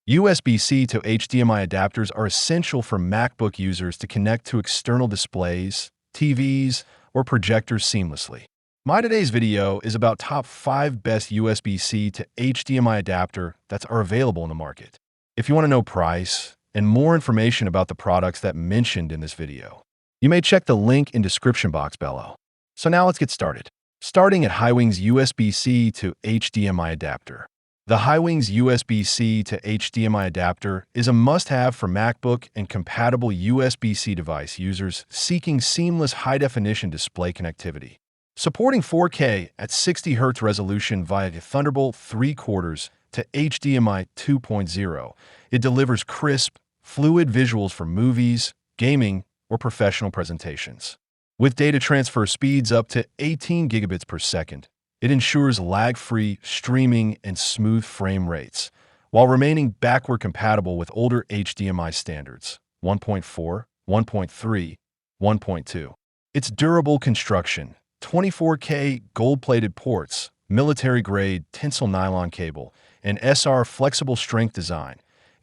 USB-C to HDMI adapters are essential for MacBook users to connect to external displays, TVs, or projectors seamlessly. My today's video is about top 5 best USB-C to HDMI adapter that are available in the market. If you want to know price and more information about the products that mentioned in this video, you may check the link in description box below. So now let's get started. Starting at Hiwing's USB-C to HDMI adapter. The Hiwing's USB-C to HDMI adapter is a must-have for MacBook and compatible USB-C device users seeking seamless high-definition display connectivity. Supporting 4K at 60 Hz resolution via Thunderbolt 3/4 to HDMI 2.0, it delivers crisp, fluid visuals for movies, gaming, or professional presentations. With data transfer speeds up to 18 gigabits per second, it ensures lag-free streaming and smooth frame rates, while remaining backward compatible with older HDMI standards 1.4, 1.3, 1.2. Its durable construction, 24K gold-plated ports, military-grade tensile nylon cable, and SR flexible strength design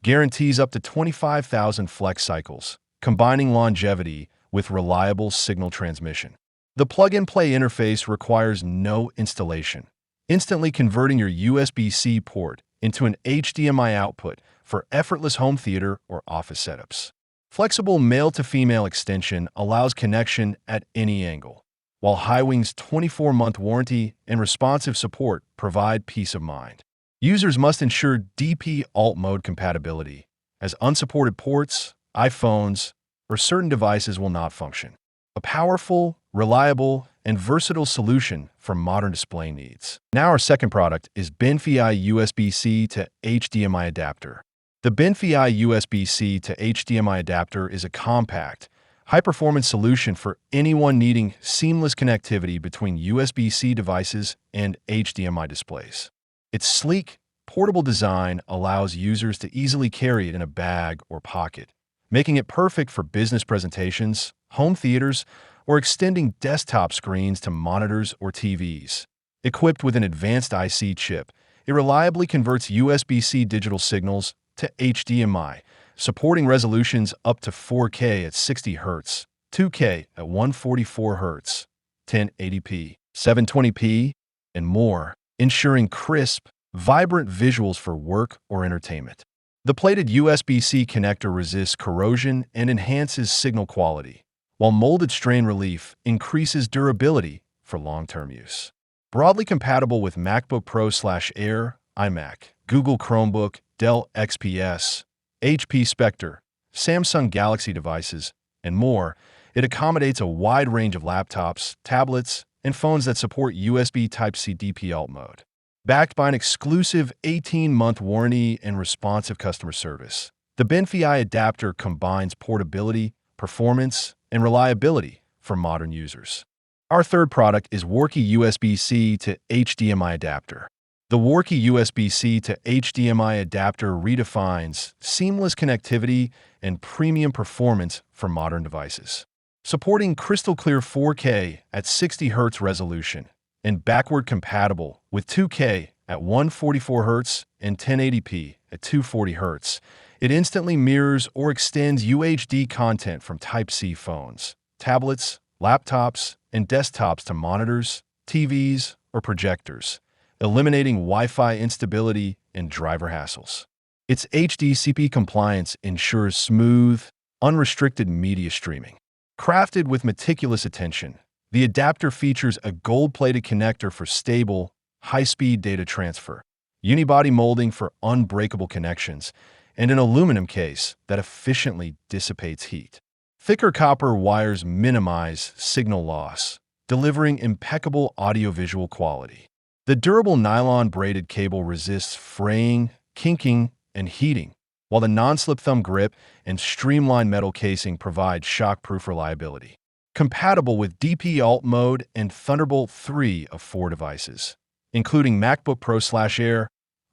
guarantees up to 25,000 flex cycles, combining longevity with reliable signal transmission. The plug-and-play interface requires no installation, instantly converting your USB-C port into an HDMI output for effortless home theater or office setups. Flexible male-to-female extension allows connection at any angle, while Hiwing's 24-month warranty and responsive support provide peace of mind. Users must ensure DP alt mode compatibility, as unsupported ports, iPhones, or certain devices will not function. A powerful, reliable, and versatile solution for modern display needs. Now our second product is BenFi USB-C to HDMI adapter. The BenFi USB-C to HDMI adapter is a compact, high-performance solution for anyone needing seamless connectivity between USB-C devices and HDMI displays. Its sleek, portable design allows users to easily carry it in a bag or pocket, making it perfect for business presentations, home theaters, or extending desktop screens to monitors or TVs. Equipped with an advanced IC chip, it reliably converts USB-C digital signals to HDMI, supporting resolutions up to 4K at 60 Hz, 2K at 144 Hz, 1080p, 720p, and more, ensuring crisp, vibrant visuals for work or entertainment. The plated USB-C connector resists corrosion and enhances signal quality, while molded strain relief increases durability for long-term use. Broadly compatible with MacBook Pro/Air, iMac, Google Chromebook, Dell XPS, HP Spectre, Samsung Galaxy devices, and more, it accommodates a wide range of laptops, tablets, and phones that support USB Type-C DP alt mode. Backed by an exclusive 18-month warranty and responsive customer service, the BenFi adapter combines portability, performance, and reliability for modern users. Our third product is Worky USB-C to HDMI adapter. The Worky USB-C to HDMI adapter redefines seamless connectivity and premium performance for modern devices. Supporting crystal-clear 4K at 60 Hz resolution and backward compatible with 2K at 144 Hz and 1080p at 240 Hz, it instantly mirrors or extends UHD content from Type-C phones, tablets, laptops, and desktops to monitors, TVs, or projectors, eliminating Wi-Fi instability and driver hassles. Its HDCP compliance ensures smooth, unrestricted media streaming. Crafted with meticulous attention, the adapter features a gold-plated connector for stable, high-speed data transfer, unibody molding for unbreakable connections, and an aluminum case that efficiently dissipates heat. Thicker copper wires minimize signal loss, delivering impeccable audiovisual quality. The durable nylon braided cable resists fraying, kinking, and heating, while the non-slip thumb grip and streamlined metal casing provide shock-proof reliability. Compatible with DP alt mode and Thunderbolt 3 of 4 devices, including MacBook Pro/Air,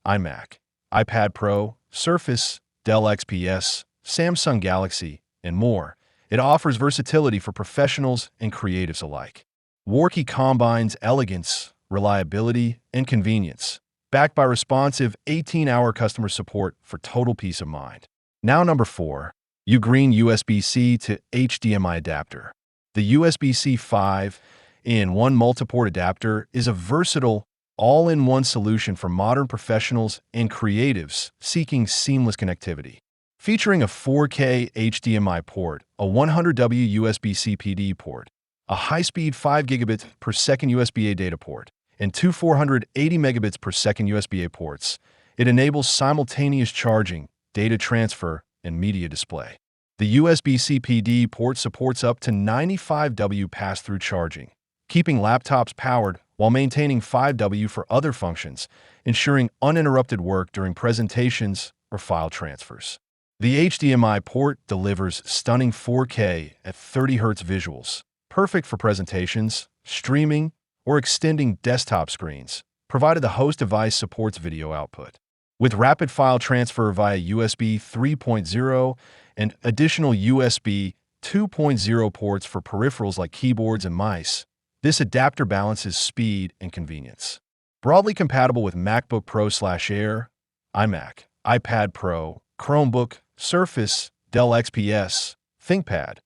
iMac, iPad Pro, Surface, Dell XPS, Samsung Galaxy, and more, it offers versatility for professionals and creatives alike. Worky combines elegance, reliability, and convenience, backed by responsive 18-hour customer support for total peace of mind. Now number 4, Ugreen USB-C to HDMI adapter. The USB-C 5-in-1 multi-port adapter is a versatile, all-in-one solution for modern professionals and creatives seeking seamless connectivity. Featuring a 4K HDMI port, a 100W USB-C PD port, a high-speed 5 gigabit per second USB-A data port, and two 480 megabits per second USB-A ports, it enables simultaneous charging, data transfer, and media display. The USB-C PD port supports up to 95W pass-through charging, keeping laptops powered while maintaining 5W for other functions, ensuring uninterrupted work during presentations or file transfers. The HDMI port delivers stunning 4K at 30 Hz visuals, perfect for presentations, streaming, or extending desktop screens, provided the host device supports video output. With rapid file transfer via USB 3.0 and additional USB 2.0 ports for peripherals like keyboards and mice, this adapter balances speed and convenience. Broadly compatible with MacBook Pro/Air, iMac, iPad Pro, Chromebook, Surface, Dell XPS, ThinkPad,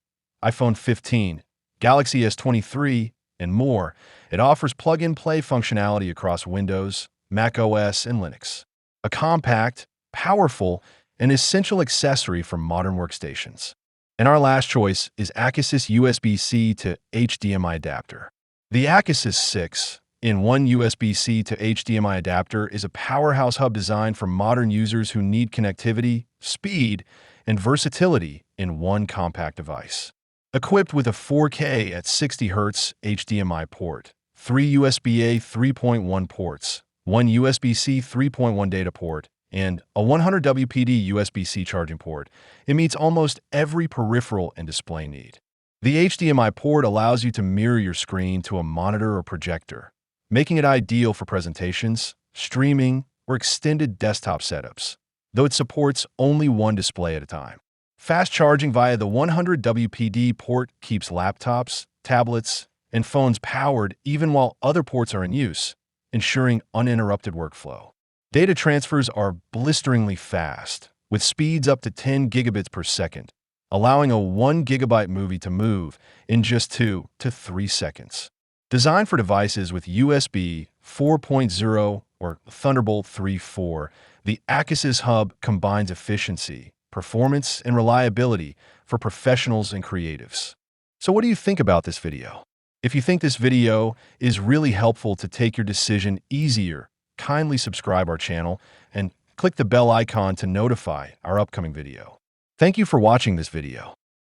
iPhone 15, Galaxy S23, and more, it offers plug-and-play functionality across Windows, Mac OS, and Linux. A compact, powerful, and essential accessory for modern workstations. And our last choice is Acasis USB-C to HDMI adapter. The Acasis 6-in-1 USB-C to HDMI adapter is a powerhouse hub designed for modern users who need connectivity, speed, and versatility in one compact device. Equipped with a 4K at 60 Hz HDMI port, 3 USB-A 3.1 ports, 1 USB-C 3.1 data port, and a 100W PD USB-C charging port, it meets almost every peripheral and display need. The HDMI port allows you to mirror your screen to a monitor or projector, making it ideal for presentations, streaming, or extended desktop setups, though it supports only one display at a time. Fast charging via the 100W PD port keeps laptops, tablets, and phones powered even while other ports are in use, ensuring uninterrupted workflow. Data transfers are blisteringly fast, with speeds up to 10 gigabits per second, allowing a 1 gigabyte movie to move in just 2 to 3 seconds. Designed for devices with USB 4.0 or Thunderbolt 3.4, the Acasis Hub combines efficiency, performance, and reliability for professionals and creatives. So what do you think about this video? If you think this video is really helpful to take your decision easier, kindly subscribe our channel and click the bell icon to notify our upcoming video. Thank you for watching this video.